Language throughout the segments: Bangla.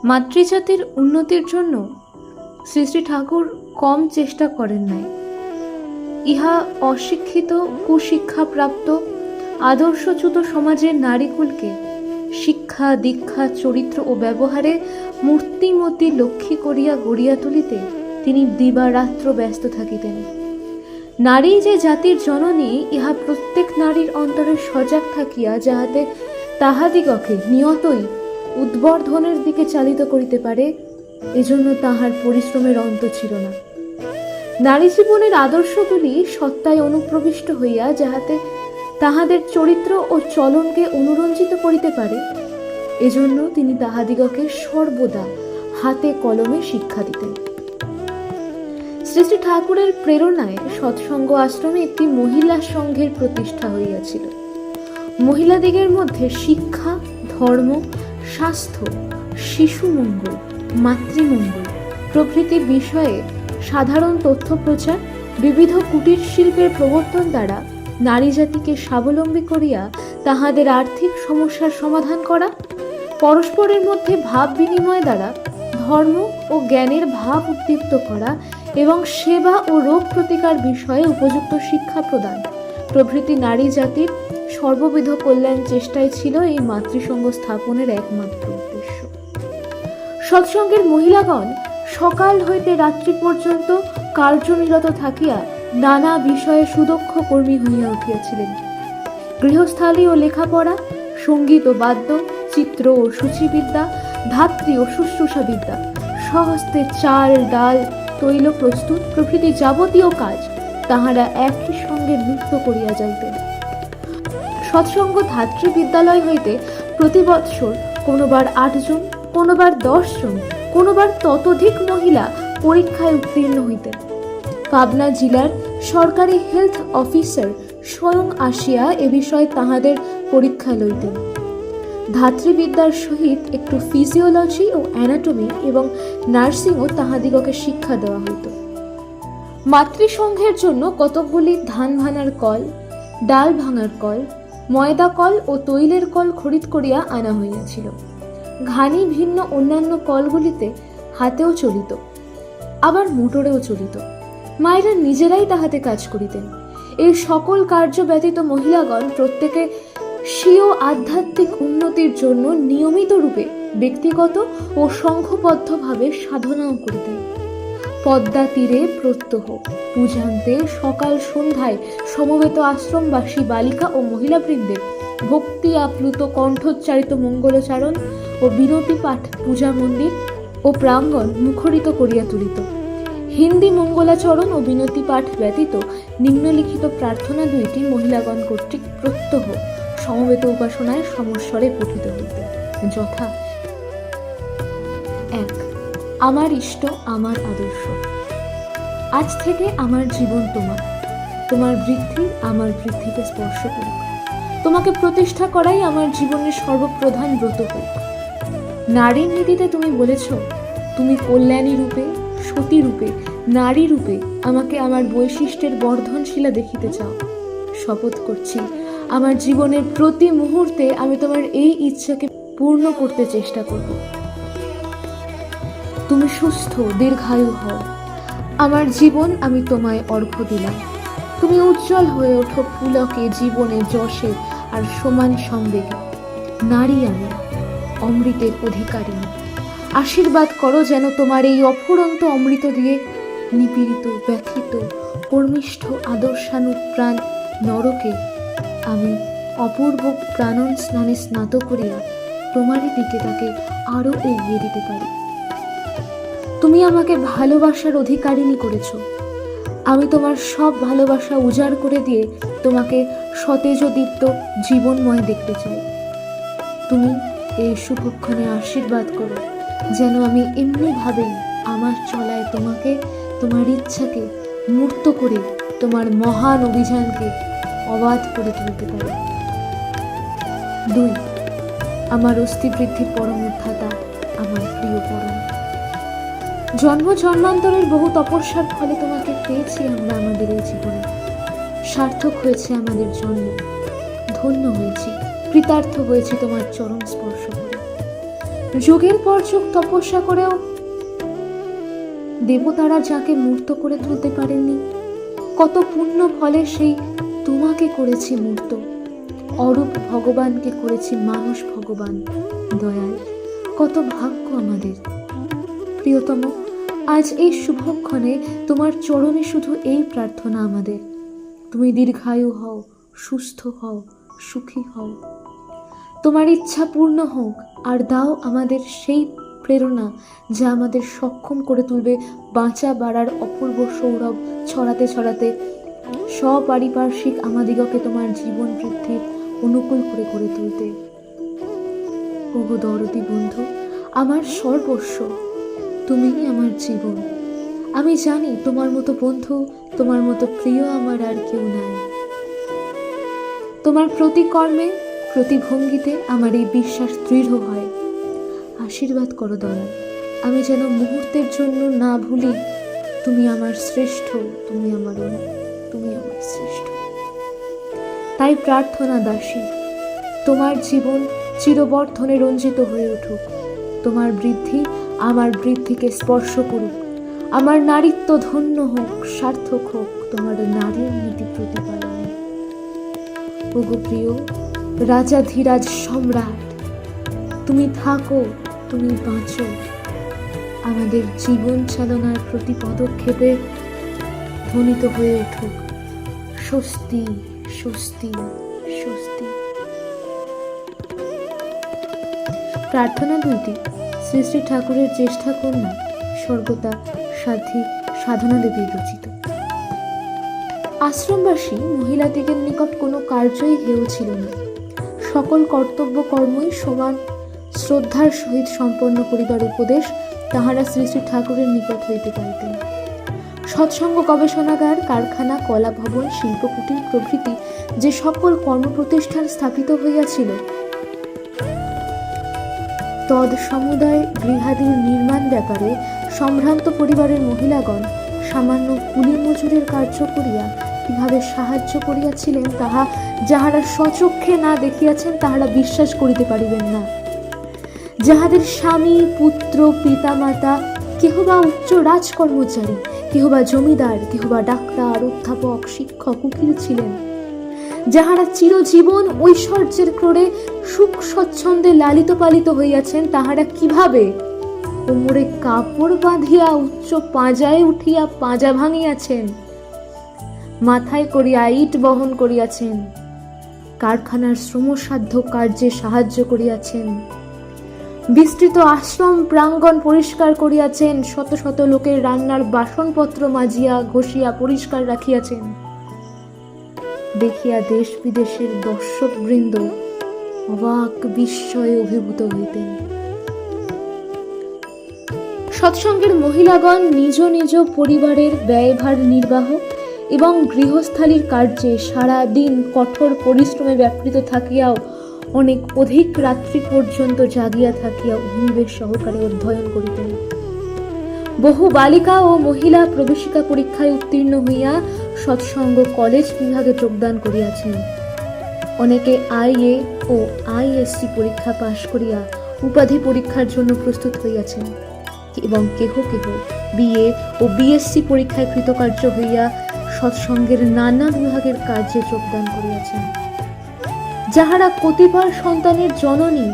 মাতৃজাতির উন্নতির জন্য শ্রী শ্রী ঠাকুর কম চেষ্টা করেন নাই। ইহা অশিক্ষিত, কুশিক্ষাপ্রাপ্ত, আদর্শচ্যুত সমাজের নারীকুলকে শিক্ষা, দীক্ষা, চরিত্র ও ব্যবহারে মূর্তিমতী লক্ষ্মী করিয়া গড়িয়া তুলিতে তিনি দিবারাত্র ব্যস্ত থাকিতেন। নারী যে জাতির জননী, ইহা প্রত্যেক নারীর অন্তরে সজাগ থাকিয়া যাহাতে তাহাদিগকে নিয়তই উদ্বর্ধনের দিকে চালিত করিতে পারে, এজন্য তাহার পরিশ্রমের অন্ত ছিল না। নারী জীবনের আদর্শগুলি সত্তায় অনুপ্রবিষ্ট হইয়া যাহাতে তাহাদের চরিত্র ও চলনকে অনুরঞ্জিত করিতে পারে, এজন্য তিনি তাহাদিগকে সর্বদা হাতে কলমে শিক্ষা দিতেন। শ্রী শ্রী ঠাকুরের প্রেরণায় সৎসঙ্গ আশ্রমে একটি মহিলা সংঘের প্রতিষ্ঠা হইয়াছিল। মহিলাদিগের মধ্যে শিক্ষা, ধর্ম, স্বাস্থ্য, শিশু মঙ্গল, মাতৃমঙ্গল প্রভৃতি বিষয়ে সাধারণ তথ্য প্রচার, বিবিধ কুটির শিল্পের প্রবর্তন দ্বারা নারী জাতিকে স্বাবলম্বী করিয়া তাহাদের আর্থিক সমস্যার সমাধান করা, পরস্পরের মধ্যে ভাব বিনিময় দ্বারা ধর্ম ও জ্ঞানের ভাব উদ্দীপ্ত করা এবং সেবা ও রোগ প্রতিকার বিষয়ে উপযুক্ত শিক্ষা প্রদান প্রভৃতি নারী জাতির সর্ববিধ কল্যাণ চেষ্টায় ছিল এই মাতৃসংঘ স্থাপনের একমাত্র উদ্দেশ্য। সৎসঙ্গের মহিলাগণ সকাল হইতে রাত্রি পর্যন্ত কার্যনিরত থাকিয়া নানা বিষয়ে সুদক্ষ কর্মী হইয়া উঠিয়াছিলেন। গৃহস্থালী ও লেখাপড়া, সঙ্গীত ও বাদ্য, চিত্র ও সূচিবিদ্যা, ধাত্রী ও শুশ্রূষা বিদ্যা, স্বহস্তে চাল ডাল তৈল প্রস্তুত প্রভৃতি যাবতীয় কাজ তাহারা একই সঙ্গে নিত্য করিয়া যাইতেন। সৎসঙ্গ ধাত্রী বিদ্যালয় হইতে প্রতি বৎসর কোনোবার 8 জন, কোনোবার 10 জন, কোনোবার ততোধিক মহিলা পরীক্ষায় উত্তীর্ণ হইতেন। পাবনা জেলার সরকারি হেলথ অফিসার স্বয়ং আসিয়া এ বিষয়ে তাহাদের পরীক্ষা লইতেন। ধাত্রীবিদ্যার সহিত একটু ফিজিওলজি ও অ্যানাটমি এবং নার্সিংও তাহাদিগকে শিক্ষা দেওয়া হইত। মাতৃসংঘের জন্য কতকগুলি ধান ভাঙার কল, ডাল ভাঙার কল, ময়দা কল ও তৈলের কল খরিদ করিয়া আনা হইয়াছিল। ঘানি ভিন্ন অন্যান্য কলগুলিতে হাতেও চলিত, আবার মোটরেও চলিত। মায়েরা নিজেরাই তাহাতে কাজ করিতেন। এই সকল কার্য ব্যতীত মহিলাগণ প্রত্যেকে স্বীয় আধ্যাত্মিক উন্নতির জন্য নিয়মিত রূপে ব্যক্তিগত ও সংঘবদ্ধভাবে সাধনাও করিতেন। পদ্মা তীরে প্রত্যহ পূজান্তে সকাল সন্ধ্যায় সমবেত আশ্রমবাসী বালিকা ও মহিলাবৃন্দের ভক্তি আপ্লুত কণ্ঠোচ্চারিত মঙ্গলচারণ ও বিনতি পাঠ পূজা মন্দির ও প্রাঙ্গণ মুখরিত করিয়া তুলিত। হিন্দি মঙ্গলাচরণ ও বিনতি পাঠ ব্যতীত নিম্নলিখিত প্রার্থনা দুইটি মহিলাগণ কর্তৃক প্রত্যহ সমবেত উপাসনায় সমস্বরে পঠিত হইত, যথা: 1. আমার ইষ্ট, আমার আদর্শ। আজ থেকে আমার জীবন তোমার, তোমার বৃদ্ধি আমার বৃদ্ধিকে স্পর্শ করুক। তোমাকে প্রতিষ্ঠা করাই আমার জীবনের সর্বপ্রধান ব্রত হোক। নারীর নীতিতে তুমি বলেছ, তুমি কল্যাণী রূপে, সতী রূপে, নারী রূপে আমাকে আমার বৈশিষ্ট্যের বর্ধনশীলা দেখিতে চাও। শপথ করছি, আমার জীবনের প্রতি মুহূর্তে আমি তোমার এই ইচ্ছাকে পূর্ণ করতে চেষ্টা করব। তুমি সুস্থ, দীর্ঘায়ু হও। আমার জীবন আমি তোমায় অর্ঘ্য দিলাম। তুমি উজ্জ্বল হয়ে ওঠো পুলকে, জীবনে, যশে আর সমান সংবেগে। নারী আমি, অমৃতের অধিকারিণী। আশীর্বাদ করো যেন তোমার এই অফুরন্ত অমৃত দিয়ে নিপীড়িত, ব্যথিত, কর্মিষ্ঠ আদর্শানুপ্রাণ নরকে আমি অপূর্ব প্রাণন স্নানে স্নাত করিয়া তোমারই দিকে তাকে আরো এগিয়ে দিতে পারি। তুমি আমাকে ভালোবাসার অধিকারিণী করেছ। আমি তোমার সব ভালোবাসা উজাড় করে দিয়ে তোমাকে সতেজদীপ্ত জীবনময় দেখতে চাই। তুমি এই শুভক্ষণে আশীর্বাদ করো যেন আমি এমনিভাবেই আমার চলায় তোমাকে, তোমার ইচ্ছাকে মূর্ত করে তোমার মহান অভিযানকে অবাধ করে তুলতে পারি। 2. আমার অস্থিবৃদ্ধির পরম উদ্ধাতা, আমার প্রিয় পরম। জন্ম জন্মান্তরের বহু তপস্যার ফলে তোমাকে পেয়েছি আমরা আমাদের এই জীবনে। সার্থক হয়েছে আমাদের জন্ম, ধন্য হয়েছি, কৃতার্থ হয়েছি তোমার চরণ স্পর্শ করে। যুগের পর যুগ তপস্যা করেও দেবতারা যাকে মূর্ত করে তুলতে পারেননি, কত পুণ্য ফলে সেই তোমাকে করেছি মূর্ত, অরূপ ভগবানকে করেছি মানুষ ভগবান। দয়াল, কত ভাগ্য আমাদের। প্রিয়তম, আজ এই শুভক্ষণে তোমার চরণে শুধু এই প্রার্থনা আমাদের, তুমি দীর্ঘায়ু হও, সুস্থ হও, সুখী হও, তোমার ইচ্ছা পূর্ণ হোক, আর দাও আমাদের সেই প্রেরণা যা আমাদের সক্ষম করে তুলবে বাঁচা বাড়ার অপূর্ব সৌরভ ছড়াতে ছড়াতে সপারিপার্শ্বিক আমাদিগকে তোমার জীবন বৃদ্ধির অনুকূল করে করে তুলতে। ওগো দরদি বন্ধু, আমার সর্বস্ব, তুমিই আমার জীবন। আমি জানি তোমার মতো বন্ধু, তোমার মতো প্রিয় আমার আর কেউ নাই। তোমার প্রতি কর্মে, প্রতি ভঙ্গিতে আমার এই বিশ্বাস দৃঢ় হয়। আশীর্বাদ করো দয়াল, আমি যেন মুহূর্তের জন্য না ভুলি তুমি আমার শ্রেষ্ঠ, তুমি আমার শ্রেষ্ঠ। তাই প্রার্থনা দাসী, তোমার জীবন চিরবর্ধনে রঞ্জিত হয়ে উঠুক, তোমার বৃদ্ধি আমার বৃদ্ধিকে স্পর্শ করুক, আমার নারীত্ব ধন্য হোক, সার্থক হোক তোমার নারীর নীতি প্রতিপালনে। ওগো প্রিয় রাজাধিরাজ সম্রাট, তুমি থাকো, তুমি বাঁচো, আমাদের জীবন চালনার প্রতি পদক্ষেপে ধ্বনিত হয়ে উঠুক স্বস্তি, স্বস্তি, স্বস্তি। প্রার্থনা দুইটি শ্রী শ্রী ঠাকুরের জ্যেষ্ঠা কন্যা স্বর্গতা সাধ্বী সাধনা দেবীর রচিত। আশ্রমবাসী মহিলাদিগের নিকট কোনো কার্যই হেয় ছিল না, সকল কর্তব্য কর্মই সমান শ্রদ্ধার সহিত সম্পন্ন করিবার উপদেশ তাহারা শ্রী শ্রী ঠাকুরের নিকট হইতে পাইতেন। সৎসঙ্গ গবেষণাগার, কারখানা, কলা ভবন, শিল্পকুটির প্রভৃতি যে সকল কর্মপ্রতিষ্ঠান স্থাপিত হইয়াছিল, তদ সমুদায় গৃহাদির নির্মাণ ব্যাপারে সম্ভ্রান্ত পরিবারের মহিলাগণ সামান্য কুলি মজুরের কার্য করিয়া কিভাবে সাহায্য করিয়াছিলেন, তাহা যাহারা স্বচক্ষে না দেখিয়াছেন তাহারা বিশ্বাস করিতে পারিবেন না। যাহাদের স্বামী, পুত্র, পিতামাতা কেহ বা উচ্চ রাজকর্মচারী, কেহ বা জমিদার, কেহ বা ডাক্তার, অধ্যাপক, শিক্ষক, উকিল ছিলেন, যাহারা চিরজীবন ঐশ্বর্যের ক্রোড়ে সুখ স্বচ্ছন্দে লালিত পালিত হইয়াছেন, তাহারা কিভাবে কোমরে কাপড় বাঁধিয়া উচ্চ পাঁজায় উঠিয়া পাঁজা ভাঙিয়াছেন, মাথায় করিয়া ইট বহন করিয়াছেন, কারখানার শ্রমসাধ্য কার্যে সাহায্য করিয়াছেন, বিস্তৃত আশ্রম প্রাঙ্গণ পরিষ্কার করিয়াছেন, শত শত লোকের রান্নার বাসনপত্র মাজিয়া ঘষিয়া পরিষ্কার রাখিয়াছেন, দেখিয়া দেশ বিদেশের দর্শক বৃন্দ অবাক বিস্ময়ে অভিভূত হইতেন। সৎসঙ্গের মহিলাগণ নিজ নিজ পরিবারের ব্যয়ভার নির্বাহ এবং গৃহস্থালীর কার্যে সারা দিন কঠোর পরিশ্রমে ব্যাপৃত থাকিয়াও অনেক অধিক রাত্রি পর্যন্ত জাগিয়া থাকিয়া অনিবেশ সহকারে অধ্যয়ন করিতেন। বহু বালিকা ও মহিলা প্রবেশিকা পরীক্ষায় উত্তীর্ণ হইয়া সৎসঙ্গ কলেজ বিভাগে যোগদান করিয়াছেন। অনেকে আইএ ও আইএসসি পরীক্ষা পাশ করিয়া উপাধি পরীক্ষার জন্য প্রস্তুত হইয়াছেন এবং কেহ কেহ বিএ ও বিএসসি পরীক্ষায় কৃতকার্য হইয়া সৎসঙ্গের নানা বিভাগের কার্যে যোগদান করিয়াছেন। যাহারা কতিপয় সন্তানের জননী,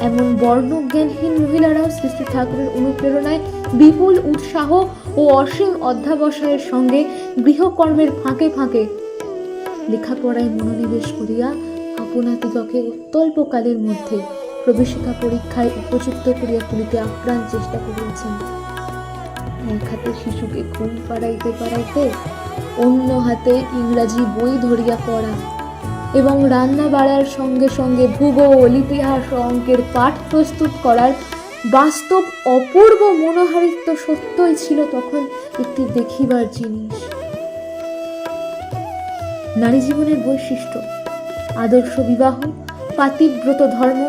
এমন বর্ণজ্ঞানহীন মহিলারাও শ্রী শ্রী ঠাকুরের অনুপ্রেরণায় বিপুল উৎসাহ ও অসীম অধ্যাবসায়ের সঙ্গে গৃহকর্মের ফাঁকে ফাঁকে লেখাপড়ায় মনোনিবেশ করিয়া আপনাদিগকে অত্যল্পকালের মধ্যে প্রবেশিকা পরীক্ষায় উপযুক্ত করিয়া তুলিতে আপ্রাণ চেষ্টা করিয়াছেন। এক হাতে শিশুকে ঘুম পাড়াইতে পাড়াইতে অন্য হাতে ইংরাজি বই ধরিয়া পড়া এবং রান্না বাড়ার সঙ্গে সঙ্গে ভূগোল, ইতিহাস ও অঙ্কের পাঠ প্রস্তুত করার বাস্তব অপূর্ব মনোহারিত্ব সত্যই ছিল তখন একটি দেখিবার জিনিস। নারী জীবনের বৈশিষ্ট্য, আদর্শ বিবাহ, পাতিব্রত ধর্ম,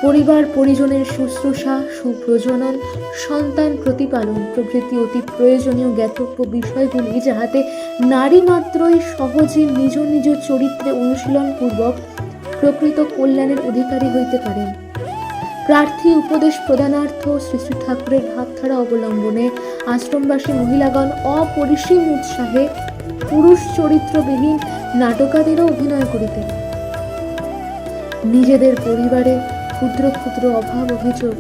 পরিবার পরিজনের শুশ্রূষা, সুপ্রজনন, সন্তান প্রতিপালন প্রভৃতি অতি প্রয়োজনীয় জ্ঞাতব্য বিষয়গুলি যাহাতে নারী মাত্রই সহজে নিজ নিজ চরিত্রে অনুশীলন পূর্বক প্রকৃত কল্যাণের অধিকারী হইতে পারেন। প্রার্থী উপদেশ প্রদানার্থ শ্রী শ্রী ঠাকুরের ভাবধারা অবলম্বনে আশ্রমবাসী মহিলাগণ অপরিসীম উৎসাহে পুরুষ চরিত্রবিহীন নাটকাদিরও অভিনয় করিতেন। নিজেদের পরিবারে ক্ষুদ্র ক্ষুদ্র অভাব অভিযোগ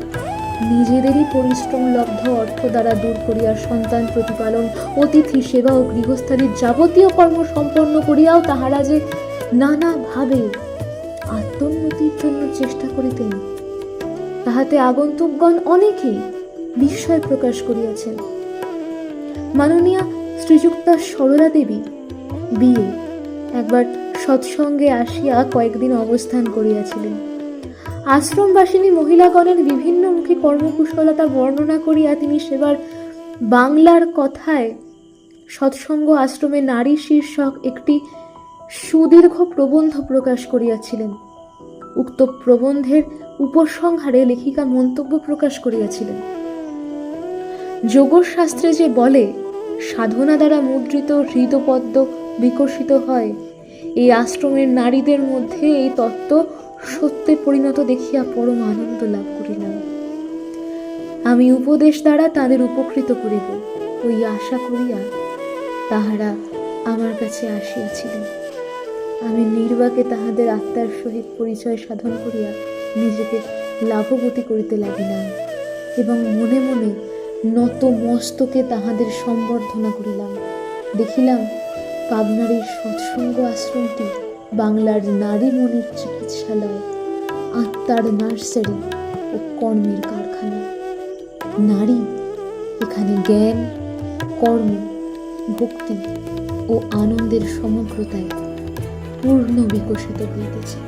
নিজেদেরই পরিশ্রম লব্ধ অর্থ দ্বারা দূর করিয়া সন্তান প্রতিপালন, অতিথি সেবা ও গৃহস্থালীর যাবতীয় কর্ম সম্পন্ন করিয়াও তাহারা যে নানাভাবে আত্মোন্নতির জন্য চেষ্টা করিতেন, তাহাতে আগন্তুকগণ অনেকেই বিস্ময় প্রকাশ করিয়াছেন। মাননীয়া শ্রীযুক্তা সরলা দেবী বিয়ে একবার সৎসঙ্গে আসিয়া কয়েকদিন অবস্থান করিয়াছিলেন। আশ্রমবাসিনী মহিলাগণের বিভিন্নমুখী কর্মকুশলতা বর্ণনা করিয়া তিনি সেবার বাংলার কথায় সৎসঙ্গ আশ্রমে নারী শীর্ষক একটি সুদীর্ঘ প্রবন্ধ প্রকাশ করিয়াছিলেন। উক্ত প্রবন্ধের উপসংহারে লেখিকা মন্তব্য প্রকাশ করিয়াছিলেন, যোগশাস্ত্রে যে বলে সাধনা দ্বারা মুদ্রিত হৃদপদ্ম বিকশিত হয়, এই আশ্রমের নারীদের মধ্যে এই তত্ত্ব সত্যে পরিণত দেখিয়া পরম আনন্দ লাভ করিলাম। আমি উপদেশ দ্বারা তাদের উপকৃত করিব ওই আশা করিয়া তাহারা আমার কাছে আসিয়াছিলেন। আমি নির্বাকে তাহাদের আত্মার সহিত পরিচয় সাধন করিয়া নিজেকে লাভবতী করিতে লাগিলাম এবং মনে মনে নত মস্তকে তাহাদের সম্বর্ধনা করিলাম। দেখিলাম পাবনার এই সৎসঙ্গ আশ্রমটি বাংলার নারী মনের চিকিৎসালয়, আত্মার নার্সারি ও কর্মের কারখানা। নারী এখানে জ্ঞান, কর্ম, ভক্তি ও আনন্দের সমগ্রতায় পূর্ণ বিকশিত হইতেছে।